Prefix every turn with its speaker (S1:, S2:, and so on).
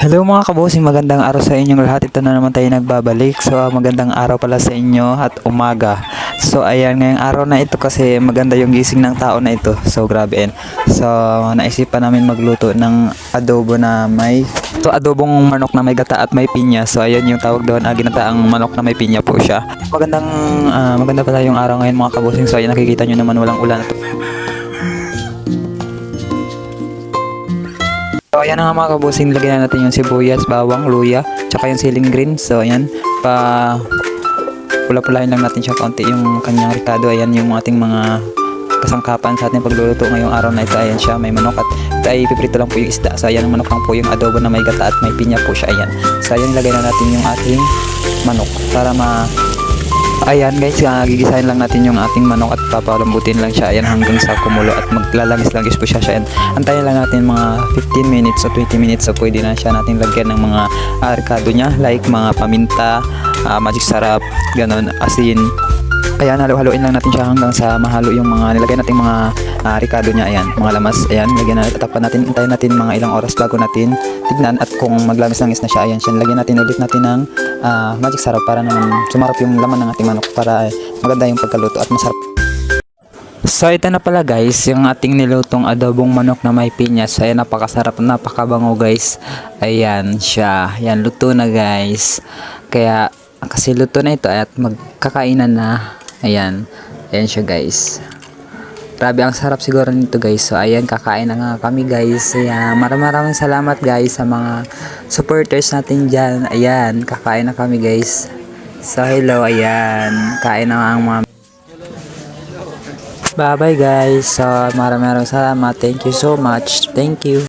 S1: Hello mga kabosing, magandang araw sa inyong lahat. Ito na naman tayo nagbabalik. So magandang araw pala sa inyo at umaga. So ayan, ngayong araw na ito kasi maganda yung gising ng tao na ito. So grabe. So naisipan namin magluto ng adobo na may adobong manok na may gata at may pinya. So ayan yung tawag doon, ginataang manok na may pinya po siya. Maganda pala yung araw ngayon mga kabosing. So ayan, nakikita nyo naman walang ulan. So ayan na nga mga kabusing, lagyan na natin yung sibuyas, bawang, luya, tsaka yung siling green. So ayan, pula-pulahin lang natin siya konti yung kanyang ricado. Ayan yung ating mga kasangkapan sa ating pagluluto ngayong araw na ito. Ayan siya, may manok at ito ay piprito lang po yung isda. So ayan, ang manok lang po yung adobo na may gata at may pinya po siya. Ayan. So ayan, lagyan na natin yung ating manok para ayan guys, gigisahin lang natin yung ating manok at papalambutin lang siya. Ayan, hanggang sa kumulo at maglalagis-lagis po siya. Ayan, antayin lang natin mga 15 minutes o 20 minutes. So pwede na siya natin lagyan ng mga ricado niya, like mga paminta, magic sarap, ganon, asin. Ayan, halo-haloin lang natin siya hanggang sa mahalo yung mga nilagay natin mga ricado niya. Ayan, mga lamas. Ayan, lagyan natin, tatakpan natin, antayin natin mga ilang oras bago natin tignan at kung maglamis-langis na siya. Ayan siya, lagyan natin ulit natin ng magic sarap para naman sumarap yung laman ng ating manok para maganda yung pagkaluto at masarap. So ito na pala guys, yung ating nilutong adobong manok na may pinyas. Ayan, napakasarap, napakabango guys. Ayan siya, ayan, luto na guys. Kaya kasi luto na ito at magkakainan na. Ayan, ayan siya guys. Grabe, ang sarap siguro nito guys. So ayan, kakain na nga kami guys. Ayan, maraming salamat guys sa mga supporters natin dyan. Ayan, kakain na kami guys. So hello, ayan, kain na ang mga. Bye bye guys. So maraming salamat. Thank you so much. Thank you.